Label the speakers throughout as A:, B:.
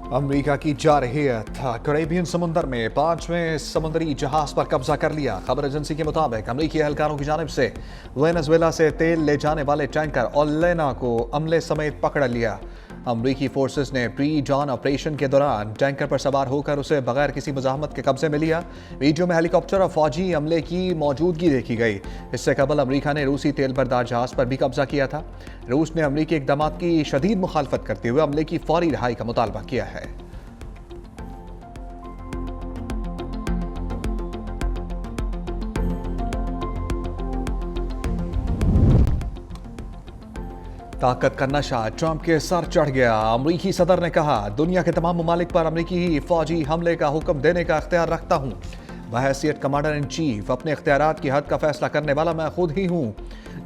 A: America की जारहियत Caribbean समुंदर में 5वें समुद्री जहाज पर कब्जा कर लिया। खबर एजेंसी के मुताबिक अमेरिकी एहलकारों की जानिब से वेनेजुएला से तेल ले जाने वाले टैंकर ओलेना को अमले समेत पकड़ लिया। अमेरिकी फोर्सेस ने प्री डॉन ऑपरेशन के दौरान टैंकर पर सवार होकर उसे बगैर किसी मुजाहमत के कब्जे में लिया। वीडियो में हेलीकॉप्टर और फौजी अमले की मौजूदगी देखी गई। इससे कबल अमेरिका ने रूसी तेल बरदार जहाज पर भी कब्जा किया था। रूस ने अमेरिकी इकदाम की शदीद मुखालफत करते हुए अमले की फौरी रिहाई का मुतालबा किया है। ताकत का नशा ट्रंप के सर चढ़ गया। अमरीकी सदर ने कहा, दुनिया के तमाम ममालिक पर अमरीकी फौजी हमले का हुक्म देने का इख्तियार रखता हूँ। बहैसियत कमांडर इन चीफ अपने इख्तियारात की हद का फैसला करने वाला मैं खुद ही हूँ।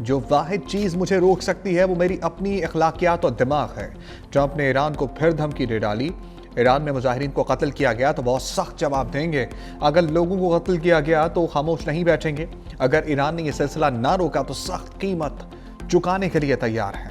A: जो वाहिद चीज़ मुझे रोक सकती है वो मेरी अपनी अखलाकियात और दिमाग है। ट्रंप ने ईरान को फिर धमकी दे डाली। ईरान में मुजाहिरीन को कत्ल किया गया तो बहुत सख्त जवाब देंगे। अगर लोगों को कत्ल किया गया तो खामोश नहीं बैठेंगे। अगर ईरान ने यह सिलसिला ना रोका तो सख्त कीमत चुकाने के लिए तैयार है।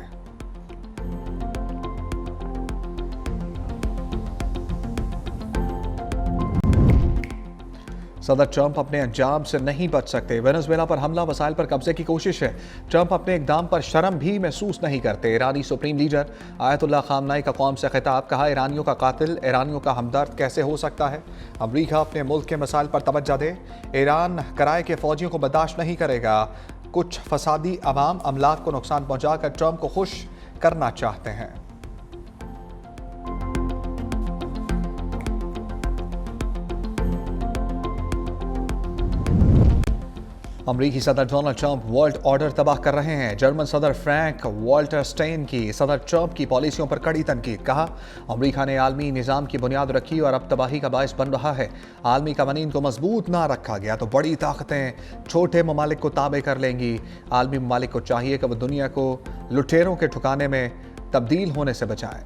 A: सदर ट्रंप अपने अंजाम से नहीं बच सकते। वेनेजुएला पर हमला, वसाइल पर कब्जे की कोशिश है। ट्रंप अपने इकदाम पर शर्म भी महसूस नहीं करते। ईरानी सुप्रीम लीडर आयतुल्लाह खामनाई का कौम से खिताब, कहा, ईरानियों का कातिल ईरानियों का हमदर्द कैसे हो सकता है। अमरीका अपने मुल्क के मसाइल पर तवज्जो दे। ईरान कराए के फौजियों को बर्दाश्त नहीं करेगा। कुछ फसादी अवाम अमलाक को नुकसान पहुंचाकर ट्रंप को खुश करना चाहते हैं। अमरीकी सदर डोनाल्ड ट्रंप वर्ल्ड ऑर्डर तबाह कर रहे हैं। जर्मन सदर फ्रैंक वॉल्टर स्टेन की सदर ट्रंप की पॉलिसियों पर कड़ी तनकीद, कहा, अमरीका ने आलमी निज़ाम की बुनियाद रखी और अब तबाही का बायस बन रहा है। आलमी कवानीन को मजबूत ना रखा गया तो बड़ी ताकतें छोटे ममालिक को ताबे कर लेंगी। आलमी ममालिक को चाहिए कि वह दुनिया को लुटेरों के ठिकाने में तब्दील होने से बचाए।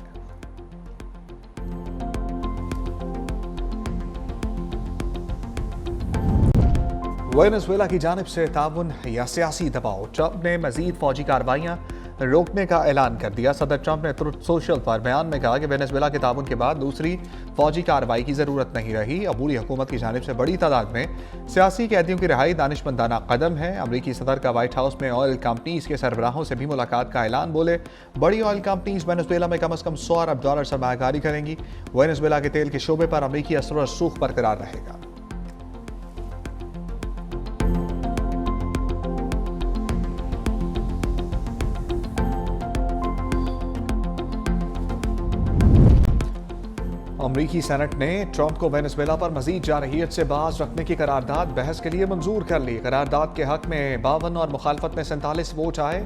A: वेनेजुएला की जानिब से ताउन या सियासी दबाव, ट्रंप ने मजीद फौजी कार्रवाइयां रोकने का ऐलान कर दिया। सदर ट्रंप ने ट्रुथ सोशल पर बयान में कहा कि वेनेजुएला के ताउन के बाद दूसरी फौजी कार्रवाई की जरूरत नहीं रही। अबूरी हुकूमत की जानिब से बड़ी तादाद में सियासी कैदियों की रिहाई दानिशमंदाना कदम है। अमरीकी सदर का व्हाइट हाउस में ऑयल कंपनीज के सरबराहों से भी मुलाकात का ऐलान, बोले, बड़ी ऑयल कंपनीज वेनेजुएला में कम से कम $100 अरब सरमायाकारी करेंगी। वेनेजुएला के तेल के शोबे पर अमरीकी असर और रसूख बरकरार रहेगा। अमरीकी सेनेट ने ट्रंप को वेनेजुएला पर मजीद जारहियत से बाज रखने की करारदाद बहस के लिए मंजूर कर ली। करारदाद के हक में 52 और मुखालफत में 47 वोट आए।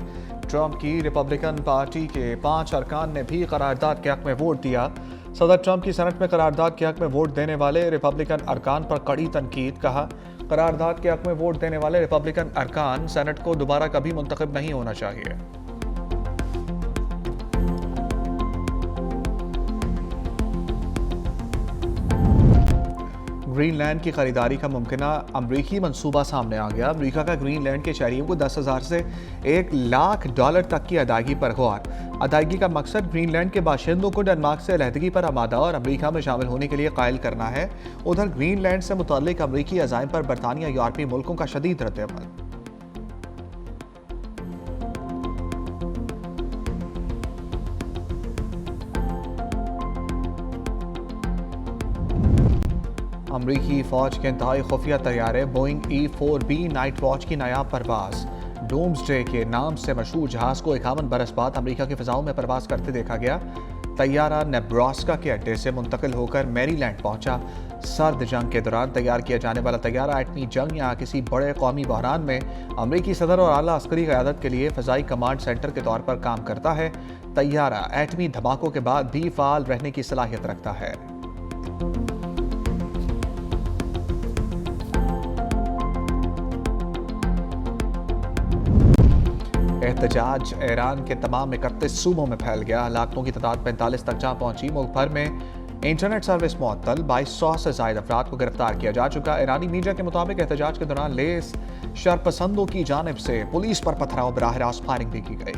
A: ट्रंप की रिपब्लिकन पार्टी के 5 अरकान ने भी करारदाद के हक में वोट दिया। सदर ट्रंप की सेनेट में करारदाद के हक में वोट देने वाले रिपब्लिकन अरकान पर कड़ी तनकीद, कहा, करारदाद के हक में वोट देने वाले रिपब्लिकन अरकान सेनेट को दोबारा कभी मुंतखब नहीं होना चाहिए। ग्रीनलैंड की खरीदारी का मुमकिना अमरीकी मंसूबा सामने आ गया। अमरीका का ग्रीनलैंड के शहरियों को 10,000 से $1,00,000 तक की अदायगी पर गौर। अदायगी का मकसद ग्रीनलैंड के बाशिंदों को डेनमार्क से अलहदगी पर आमादा और अमरीका में शामिल होने के लिए कायल करना है। उधर ग्रीनलैंड से मुतल्लिक अमरीकी अज़ाइम पर बरतानिया यूरोपीय मुल्कों का शदीद रद्द-ए-अमल। अमरीकी फौज के इंतहाई खुफिया तैयारे बोइंग E-4B नाइट वॉच की नायाब परवाज। डूम्सडे के नाम से मशहूर जहाज को 51 बरस बाद अमरीका की फिजाओं में परवाज करते देखा गया। तैयारा नेब्रास्का के अड्डे से मुंतकिल होकर मैरीलैंड पहुंचा। सर्द जंग के दौरान तैयार किया जाने वाला तैयारा एटमी जंग या किसी बड़े कौमी बहरान में अमरीकी सदर और आला अस्करी क़यादत के लिए फ़ज़ाई कमांड सेंटर के तौर पर काम करता है। तैयारा एटमी धमाकों के बाद भी फ़ाल रहने की सलाहियत रखता है। एहतजाज ईरान के तमाम 31 सूबों में फैल गया। हलाकतों की तादाद 45 तक जा पहुंची। मुल्क भर में इंटरनेट सर्विस मुअत्तल। 2200 से ज़ायद अफराद को गिरफ्तार किया जा चुका। ईरानी मीडिया के मुताबिक एहतजाज के दौरान लेस शरपसंदों की जानिब से पुलिस पर पथराव, बराह रास्त फायरिंग भी की गई।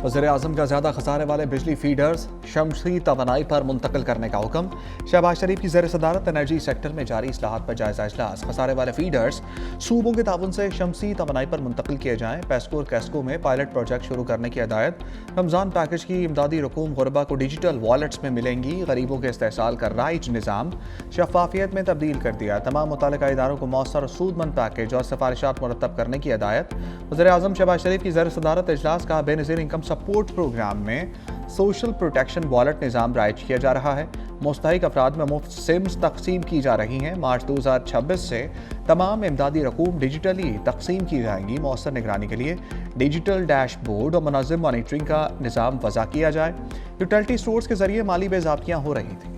A: वज़ीर आज़म का ज़्यादा खसारे वाले बिजली फीडर्स शमसी तवानाई पर मुंतकिल करने का हुक्म। शहबाज शरीफ की ज़ेर सदारत एनर्जी सेक्टर में जारी इस्लाहात पर जायजा इजलास। खसारे वाले फीडर्स सूबों के ताउन से शमसी तवानाई पर मुंतकिल किए जाएँ। पेस्को और कैस्को में पायलट प्रोजेक्ट शुरू करने की हिदायत। रमज़ान पैकेज की इमदादी रकूम गुरबा को डिजिटल वॉलेट्स में मिलेंगी। गरीबों के इस्तेहसाल का राइज निज़ाम शफाफियत में तब्दील कर दिया। तमाम मुतल्लिका इदारों को मौसर सूदमंद पैकेज और सिफारिशात मुरतब करने की हिदायत। वज़ीर आज़म शहबाज शरीफ की ज़ेर सदारत इजलास का बेनज़ीर इनकम सपोर्ट प्रोग्राम में सोशल प्रोटेक्शन वॉलेट निज़ाम राइज किया जा रहा है। मुस्तहिक अफराद में मुफ्त सिम्स तकसीम की जा रही हैं। मार्च 2026 से तमाम इमदादी रकूम डिजिटली तकसीम की जाएंगी। मौसर निगरानी के लिए डिजिटल डैशबोर्ड और मुनज़्ज़म मॉनिटरिंग का निज़ाम वज़ा किया जाए। यूटिलिटी स्टोर्स के जरिए माली बेज़ाब्तियाँ हो रही थी।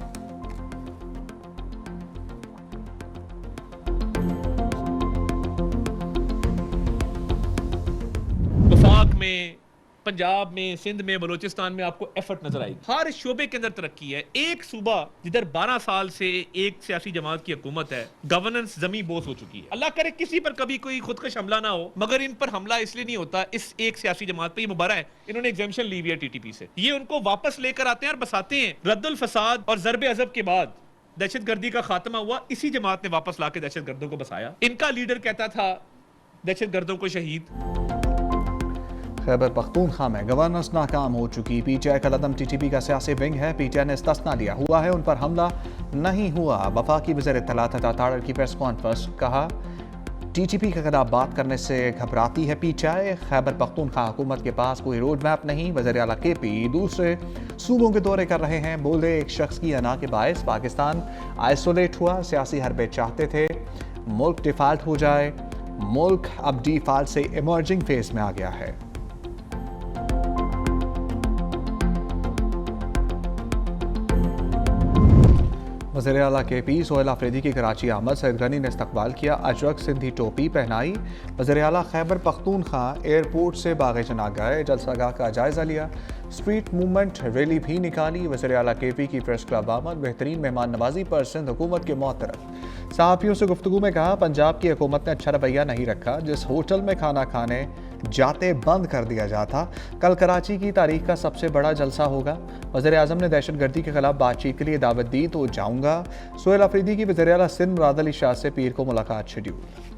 B: वफाक में, पंजाब में, सिंध में, बलोचिस्तान में आपको एफर्ट नजर आएगी। हर शोबे के अंदर तरक्की है। एक सूबा जिधर 12 साल से एक सियासी जमात की हुकूमत है, गवर्नेंस जमी बोस हो चुकी है। अल्लाह करे किसी पर कभी कोई खुदकश हमला ना हो, मगर इन पर हमला इसलिए नहीं होता इस एक सियासी जमात पे। ये मुबारक है, इन्होंने एग्जेम्पशन ली हुई है टीटीपी से। ये उनको वापस लेकर आते हैं और बसाते हैं। रद्दुल फसाद और ज़रबे अज़ब के बाद दहशतगर्दी का खात्मा हुआ, इसी जमात ने वापस लाके दहशतगर्दों को बसाया। इनका लीडर कहता था दहशतगर्दों को शहीद।
A: खैबर पख्तूनख्वा में गवर्नेंस नाकाम हो चुकी। पीटीआई का लदम टीटीपी का सियासी विंग है। पीटीआई ने इस्तिस्ना दिया हुआ है, उन पर हमला नहीं हुआ। वफाकी वज़ीर इत्तलात ताड़र की प्रेस कॉन्फ्रेंस। कहा टीटीपी के खिलाफ बात करने से घबराती है पीटीआई। खैबर पख्तूनख्वा हुकूमत के पास कोई रोड मैप नहीं। वज़ीर आला केपी दूसरे सूबों के दौरे कर रहे हैं। बोले एक शख्स की अना के बायस पाकिस्तान आइसोलेट हुआ। सियासी हरबे चाहते थे मुल्क डिफाल्ट हो जाए। मुल्क अब डिफाल्ट से इमर्जिंग फेज में आ गया है। वज़ीर आला केपी सोहेल आफरीदी की कराची आमद। सैयद गनी ने इस्तकबाल किया। अजरक सिंधी टोपी पहनाई। वज़ीर आला खैबर पख्तूनख्वा एयरपोर्ट से बाग़े जना गए। जलसागाह का जायज़ा लिया। स्ट्रीट मूवमेंट रैली भी निकाली। वज़ीर आला केपी की प्रेस क्लब आमद। बेहतरीन मेहमान नवाजी पर सिंध हुकूमत के मुअतरफ। सहाफ़ियों से गुफ्तगू में कहा पंजाब की हुकूमत ने अच्छा रवैया नहीं रखा। जिस होटल में खाना खाने जाते बंद कर दिया जाता। कल कराची की तारीख का सबसे बड़ा जलसा होगा। वज़ीर आज़म ने दहशतगर्दी के खिलाफ बातचीत के लिए दावत दी तो जाऊँगा। सोहेल आफरीदी की वज़ीर आला सिंध मुराद अली शाह से पीर को मुलाकात शेड्यूल।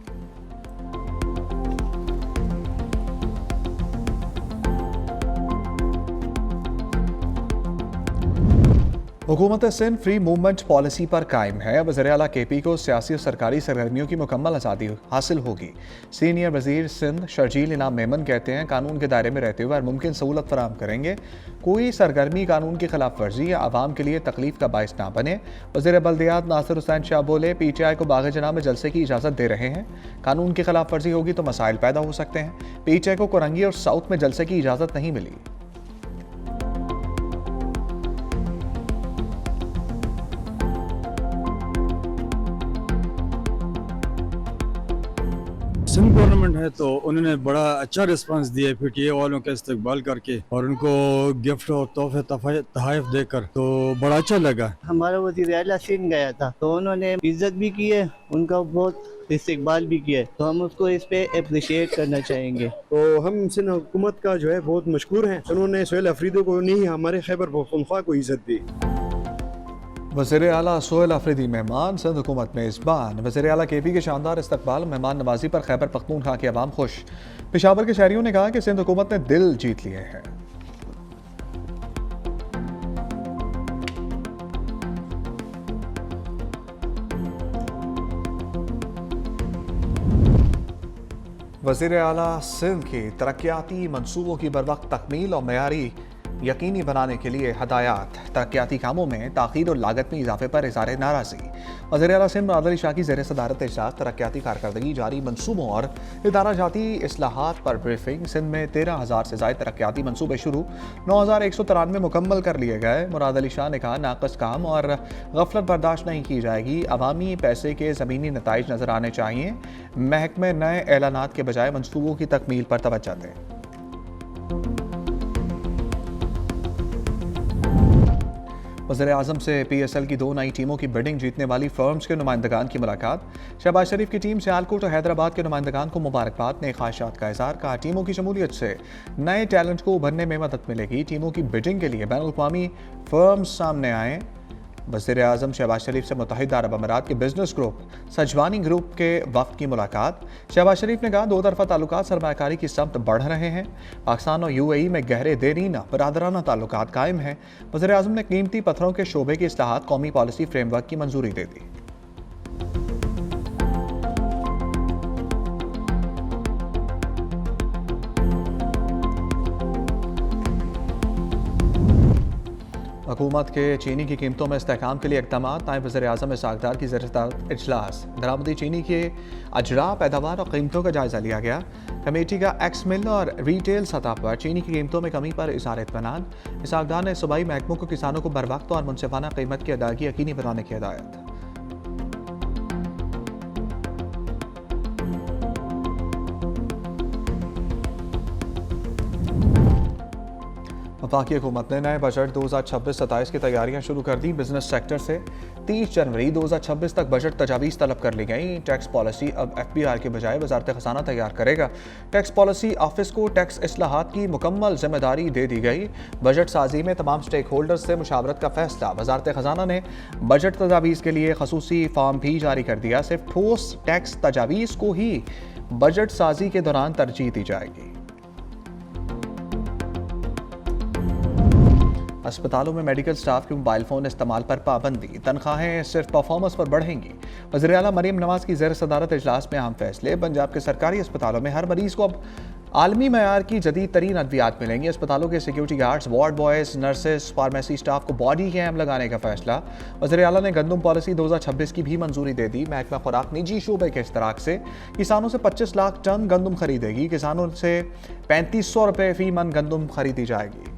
A: हुकूमत सिंध फ्री मूवमेंट पॉलिसी पर कायम है। वज़ीर आला केपी को सियासी और सरकारी सरगर्मियों की मुकम्मल आज़ादी हासिल होगी। सीनियर वज़ीर सिंध शर्जील इनाम मेमन कहते हैं कानून के दायरे में रहते हुए हर मुमकिन सहूलत फराहम करेंगे। कोई सरगर्मी कानून की खिलाफ वर्जी या आवाम के लिए तकलीफ का बायस ना बने। वज़ीर बल्दियात नासिर हुसैन शाह बोले पीटीआई को बाग़े जना में जलसे की इजाज़त दे रहे हैं। कानून की खिलाफ वर्जी होगी तो मसाइल पैदा हो सकते हैं। पीटीआई को कोरंगी और साउथ में जलसे की इजाज़त नहीं मिली।
C: सिंध गवर्नमेंट है तो उन्होंने बड़ा अच्छा रिस्पांस दिया पीटीए वालों का इस्तकबाल करके और उनको गिफ्ट और तोहफे तहाइफ देकर, तो बड़ा अच्छा लगा।
D: हमारा वज़ीर आला सिंध गया था तो उन्होंने इज्जत भी की है, उनका बहुत इस्तकबाल भी किया है, तो हम उसको इस पे अप्रिशिएट करना चाहेंगे।
E: तो हम सिंध हुकूमत का जो है बहुत मशकूर हैं। उन्होंने सोहेल आफरीदी को नहीं हमारे खैबर पख्तूनख्वा को इज्जत दी।
A: वज़ीर आला सोहेल आफरीदी मेहमान। सिंध हुकूमत में मेज़बान। वज़ीर आला केपी के शानदार इस्तकबाल मेहमान नवाजी पर खैबर पख्तूनख्वा के अवाम खुश। पेशावर के शहरियों ने कहा कि सिंध हुकूमत ने दिल जीत लिए हैं। वज़ीर आला सिंध की तरक्याती मनसूबों की बरवक्त तकमील और मयारी यकीनी बनाने के लिए हदायत। तरक्याती कामों में ताख़ीर और लागत में इजाफे पर इज़हार नाराज़ी। वज़ीर आला सिंध मुराद अली शाह की ज़ेर सदारत इजलास। तरक्याती कारकर्दगी जारी मनसूबों और इदारा जाती इस्लाहात पर ब्रीफिंग। सिंध में 13,000 से ज़ायद तरक्याती मनसूबे शुरू, 9,193 मुकम्मल कर लिए गए। मुराद अली शाह ने कहा नाक़स काम और गफलत बर्दाश्त नहीं की जाएगी। अवामी पैसे के ज़मीनी नताइज नज़र आने चाहिए। महकमे नए ऐलानात के बजाय मनसूबों की तकमील पर तवज्जो दें। वज़ीर-ए-आज़म से PSL की 2 नई टीमों की बिडिंग जीतने वाली फर्म्स के नुमाइंदगान की मुलाकात। शहबाज शरीफ की टीम सियालकोट और हैदराबाद के नुमाइंदगान को मुबारकबाद, ने ख्वाहिशात का इज़हार। कहा टीमों की शमूलियत से नए टैलेंट को उभरने में मदद मिलेगी। टीमों की बिडिंग के लिए बैनुल-अक़वामी फर्म्स सामने आए। वज़ीर-ए-आज़म शहबाज शरीफ से मुत्तहिदा अरब अमीरात के बिजनेस ग्रुप सजवानी ग्रुप के वफ़द की मुलाकात। शहबाज शरीफ ने कहा 2 तरफ़ा ताल्लुकात सरमायाकारी की समत बढ़ रहे हैं। पाकिस्तान और UAE में गहरे देरीना बरादराना ताल्लुकात कायम हैं। वज़ीर-ए-आज़म ने कीमती पत्थरों के शोबे की इस्लाहात कौमी पॉलिसी फ्रेमवर्क की मंजूरी दे दी। हुकूमत के चीनी की कीमतों में इस्तेहकाम के लिए इक़दाम। नायब वज़ीर-ए-आज़म इसाक़दार की ज़ेर-सदारत इजलास। दरामदी चीनी के अजरा, पैदावार और कीमतों का जायज़ा लिया गया। कमेटी का एक्स मिल और रीटेल सतह पर चीनी की कीमतों में कमी पर इज़हार इत्मीनान। इसाक़दार ने सूबाई महकमों को किसानों को बर वक्त और मुनसिफाना कीमत की अदायगी यकीनी बनाने की हिदायत। वफाकी हुकूमत ने नए बजट 2026-27 की तैयारियां शुरू कर दी। बिजनेस सेक्टर से 30 जनवरी 2026 तक बजट तजावीज़ तलब कर ली गई। टैक्स पॉलिसी अब FBR के बजाय वजारत ख़जाना तैयार करेगा। टैक्स पॉलिसी ऑफिस को टैक्स इस्लाहात की मुकम्मल जिम्मेदारी दे दी गई। बजट साजी में तमाम स्टेक होल्डर्स से मुशावरत का फैसला। वजारत ख़जाना ने बजट तजावीज़ के लिए खसूसी फॉर्म भी जारी कर दिया। सिर्फ ठोस टैक्स तजावीज़ को ही बजट साजी के दौरान तरजीह दी जाएगी। अस्पतालों में मेडिकल स्टाफ के मोबाइल फ़ोन इस्तेमाल पर पाबंदी। तनख्वाहें सिर्फ परफॉर्मेंस पर बढ़ेंगी। वज़ीर आला मरीम नवाज़ की ज़ेर सदारत इजलास में अहम फैसले। पंजाब के सरकारी अस्पतालों में हर मरीज़ को अब आलमी मयार की जदीद तरीन अद्वियात मिलेंगी। अस्पतालों के security guards, ward boys, nurses, pharmacy staff को बॉडी कैम लगाने का फैसला। वज़ीर आला ने गंदम पॉलिसी 2026 की भी मंजूरी दे दी। महकमा खुराक निजी शोबे के इश्तराक से किसानों से 25 लाख टन गंदम खरीदेगी। किसानों से 3500 रुपये फ़ी मन गंदम खरीदी जाएगी।